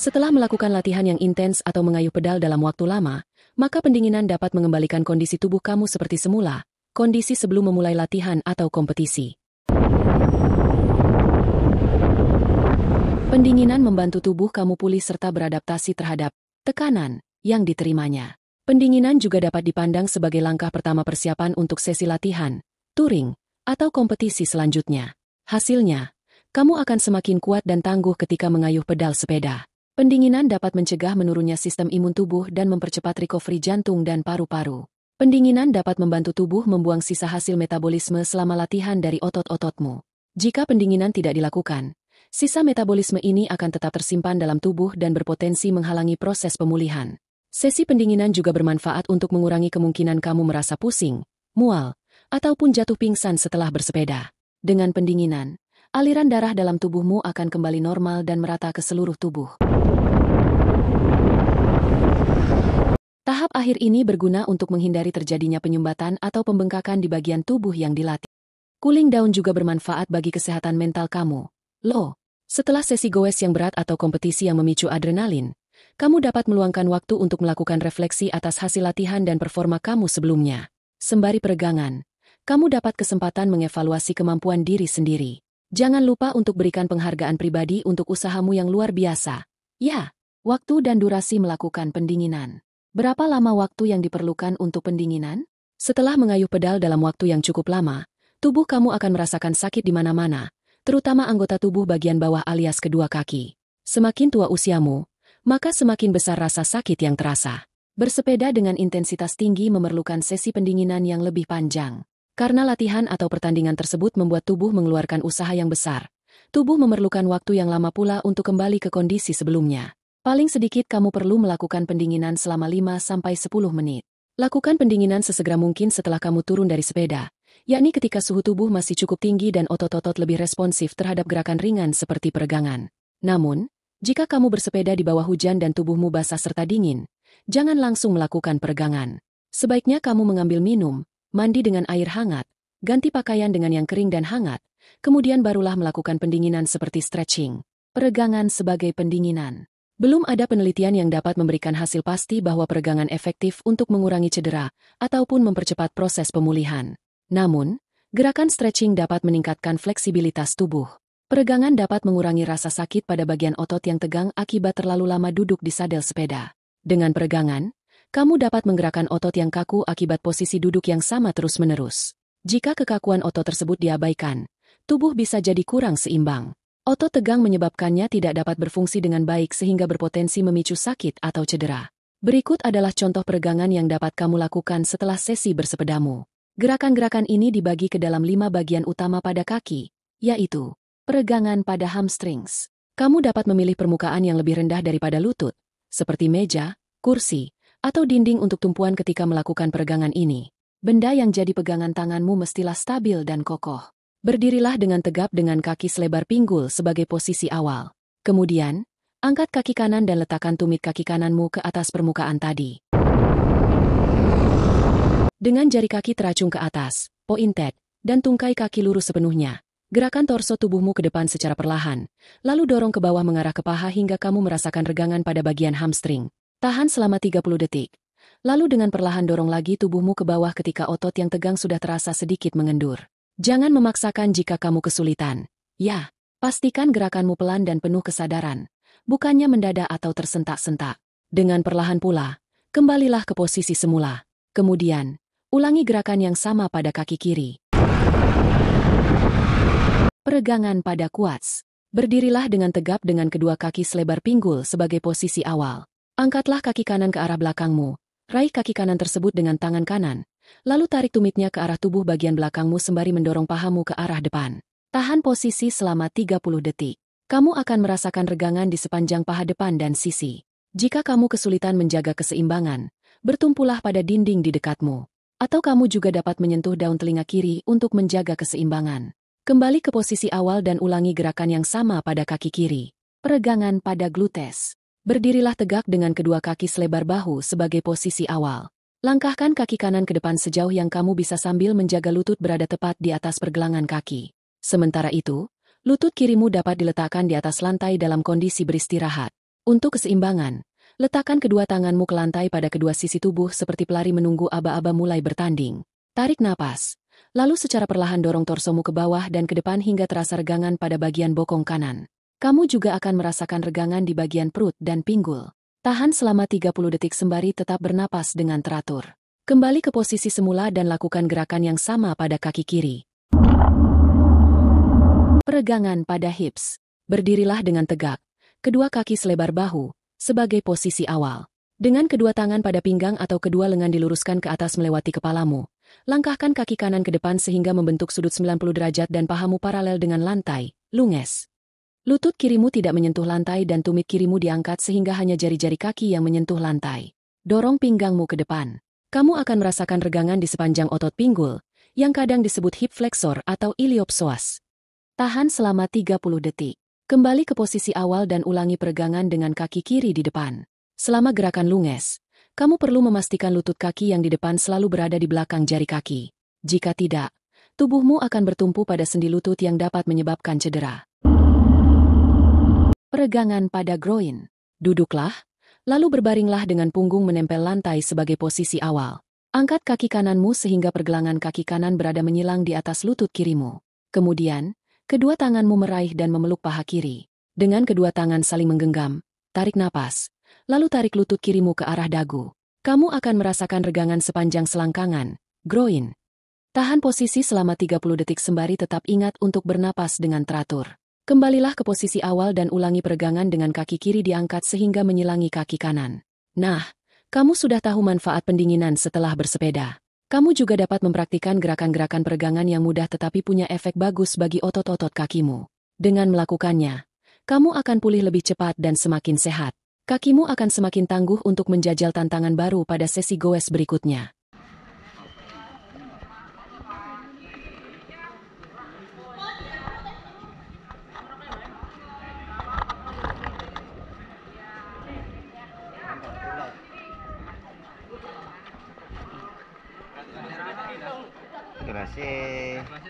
Setelah melakukan latihan yang intens atau mengayuh pedal dalam waktu lama, maka pendinginan dapat mengembalikan kondisi tubuh kamu seperti semula, kondisi sebelum memulai latihan atau kompetisi. Pendinginan membantu tubuh kamu pulih serta beradaptasi terhadap tekanan yang diterimanya. Pendinginan juga dapat dipandang sebagai langkah pertama persiapan untuk sesi latihan, touring, atau kompetisi selanjutnya. Hasilnya, kamu akan semakin kuat dan tangguh ketika mengayuh pedal sepeda. Pendinginan dapat mencegah menurunnya sistem imun tubuh dan mempercepat recovery jantung dan paru-paru. Pendinginan dapat membantu tubuh membuang sisa hasil metabolisme selama latihan dari otot-ototmu. Jika pendinginan tidak dilakukan, sisa metabolisme ini akan tetap tersimpan dalam tubuh dan berpotensi menghalangi proses pemulihan. Sesi pendinginan juga bermanfaat untuk mengurangi kemungkinan kamu merasa pusing, mual, ataupun jatuh pingsan setelah bersepeda. Dengan pendinginan, aliran darah dalam tubuhmu akan kembali normal dan merata ke seluruh tubuh. Tahap akhir ini berguna untuk menghindari terjadinya penyumbatan atau pembengkakan di bagian tubuh yang dilatih. Cooling down juga bermanfaat bagi kesehatan mental kamu. Setelah sesi goes yang berat atau kompetisi yang memicu adrenalin, kamu dapat meluangkan waktu untuk melakukan refleksi atas hasil latihan dan performa kamu sebelumnya. Sembari peregangan, kamu dapat kesempatan mengevaluasi kemampuan diri sendiri. Jangan lupa untuk berikan penghargaan pribadi untuk usahamu yang luar biasa. Waktu dan durasi melakukan pendinginan. Berapa lama waktu yang diperlukan untuk pendinginan? Setelah mengayuh pedal dalam waktu yang cukup lama, tubuh kamu akan merasakan sakit di mana-mana, terutama anggota tubuh bagian bawah alias kedua kaki. Semakin tua usiamu, maka semakin besar rasa sakit yang terasa. Bersepeda dengan intensitas tinggi memerlukan sesi pendinginan yang lebih panjang. Karena latihan atau pertandingan tersebut membuat tubuh mengeluarkan usaha yang besar, tubuh memerlukan waktu yang lama pula untuk kembali ke kondisi sebelumnya. Paling sedikit kamu perlu melakukan pendinginan selama 5-10 menit. Lakukan pendinginan sesegera mungkin setelah kamu turun dari sepeda, yakni ketika suhu tubuh masih cukup tinggi dan otot-otot lebih responsif terhadap gerakan ringan seperti peregangan. Namun, jika kamu bersepeda di bawah hujan dan tubuhmu basah serta dingin, jangan langsung melakukan peregangan. Sebaiknya kamu mengambil minum, mandi dengan air hangat, ganti pakaian dengan yang kering dan hangat, kemudian barulah melakukan pendinginan seperti stretching. Peregangan sebagai pendinginan. Belum ada penelitian yang dapat memberikan hasil pasti bahwa peregangan efektif untuk mengurangi cedera ataupun mempercepat proses pemulihan. Namun, gerakan stretching dapat meningkatkan fleksibilitas tubuh. Peregangan dapat mengurangi rasa sakit pada bagian otot yang tegang akibat terlalu lama duduk di sadel sepeda. Dengan peregangan, kamu dapat menggerakkan otot yang kaku akibat posisi duduk yang sama terus-menerus. Jika kekakuan otot tersebut diabaikan, tubuh bisa jadi kurang seimbang. Otot tegang menyebabkannya tidak dapat berfungsi dengan baik sehingga berpotensi memicu sakit atau cedera. Berikut adalah contoh peregangan yang dapat kamu lakukan setelah sesi bersepedamu. Gerakan-gerakan ini dibagi ke dalam 5 bagian utama pada kaki, yaitu peregangan pada hamstrings. Kamu dapat memilih permukaan yang lebih rendah daripada lutut, seperti meja, kursi, atau dinding untuk tumpuan ketika melakukan peregangan ini. Benda yang jadi pegangan tanganmu mestilah stabil dan kokoh. Berdirilah dengan tegap dengan kaki selebar pinggul sebagai posisi awal. Kemudian, angkat kaki kanan dan letakkan tumit kaki kananmu ke atas permukaan tadi. Dengan jari kaki teracung ke atas, pointed, dan tungkai kaki lurus sepenuhnya, gerakan torso tubuhmu ke depan secara perlahan, lalu dorong ke bawah mengarah ke paha hingga kamu merasakan regangan pada bagian hamstring. Tahan selama 30 detik. Lalu dengan perlahan dorong lagi tubuhmu ke bawah ketika otot yang tegang sudah terasa sedikit mengendur. Jangan memaksakan jika kamu kesulitan. Pastikan gerakanmu pelan dan penuh kesadaran, bukannya mendadak atau tersentak-sentak. Dengan perlahan pula, kembalilah ke posisi semula. Kemudian, ulangi gerakan yang sama pada kaki kiri. Peregangan pada quads. Berdirilah dengan tegap dengan kedua kaki selebar pinggul sebagai posisi awal. Angkatlah kaki kanan ke arah belakangmu, raih kaki kanan tersebut dengan tangan kanan. Lalu tarik tumitnya ke arah tubuh bagian belakangmu sembari mendorong pahamu ke arah depan. Tahan posisi selama 30 detik. Kamu akan merasakan regangan di sepanjang paha depan dan sisi. Jika kamu kesulitan menjaga keseimbangan, bertumpulah pada dinding di dekatmu. Atau kamu juga dapat menyentuh daun telinga kiri untuk menjaga keseimbangan. Kembali ke posisi awal dan ulangi gerakan yang sama pada kaki kiri. Peregangan pada glutes. Berdirilah tegak dengan kedua kaki selebar bahu sebagai posisi awal. Langkahkan kaki kanan ke depan sejauh yang kamu bisa sambil menjaga lutut berada tepat di atas pergelangan kaki. Sementara itu, lutut kirimu dapat diletakkan di atas lantai dalam kondisi beristirahat. Untuk keseimbangan, letakkan kedua tanganmu ke lantai pada kedua sisi tubuh seperti pelari menunggu aba-aba mulai bertanding. Tarik napas, lalu secara perlahan dorong torsomu ke bawah dan ke depan hingga terasa regangan pada bagian bokong kanan. Kamu juga akan merasakan regangan di bagian perut dan pinggul. Tahan selama 30 detik sembari tetap bernapas dengan teratur. Kembali ke posisi semula dan lakukan gerakan yang sama pada kaki kiri. Peregangan pada hips. Berdirilah dengan tegak. Kedua kaki selebar bahu, sebagai posisi awal. Dengan kedua tangan pada pinggang atau kedua lengan diluruskan ke atas melewati kepalamu. Langkahkan kaki kanan ke depan sehingga membentuk sudut 90 derajat dan pahamu paralel dengan lantai, lunges. Lutut kirimu tidak menyentuh lantai dan tumit kirimu diangkat sehingga hanya jari-jari kaki yang menyentuh lantai. Dorong pinggangmu ke depan. Kamu akan merasakan regangan di sepanjang otot pinggul, yang kadang disebut hip flexor atau iliopsoas. Tahan selama 30 detik. Kembali ke posisi awal dan ulangi peregangan dengan kaki kiri di depan. Selama gerakan lunges, kamu perlu memastikan lutut kaki yang di depan selalu berada di belakang jari kaki. Jika tidak, tubuhmu akan bertumpu pada sendi lutut yang dapat menyebabkan cedera. Peregangan pada groin. Duduklah, lalu berbaringlah dengan punggung menempel lantai sebagai posisi awal. Angkat kaki kananmu sehingga pergelangan kaki kanan berada menyilang di atas lutut kirimu. Kemudian, kedua tanganmu meraih dan memeluk paha kiri. Dengan kedua tangan saling menggenggam, tarik napas, lalu tarik lutut kirimu ke arah dagu. Kamu akan merasakan regangan sepanjang selangkangan, groin. Tahan posisi selama 30 detik sembari tetap ingat untuk bernapas dengan teratur. Kembalilah ke posisi awal dan ulangi peregangan dengan kaki kiri diangkat sehingga menyilangi kaki kanan. Nah, kamu sudah tahu manfaat pendinginan setelah bersepeda. Kamu juga dapat mempraktikkan gerakan-gerakan peregangan yang mudah tetapi punya efek bagus bagi otot-otot kakimu. Dengan melakukannya, kamu akan pulih lebih cepat dan semakin sehat. Kakimu akan semakin tangguh untuk menjajal tantangan baru pada sesi goes berikutnya. Terima kasih.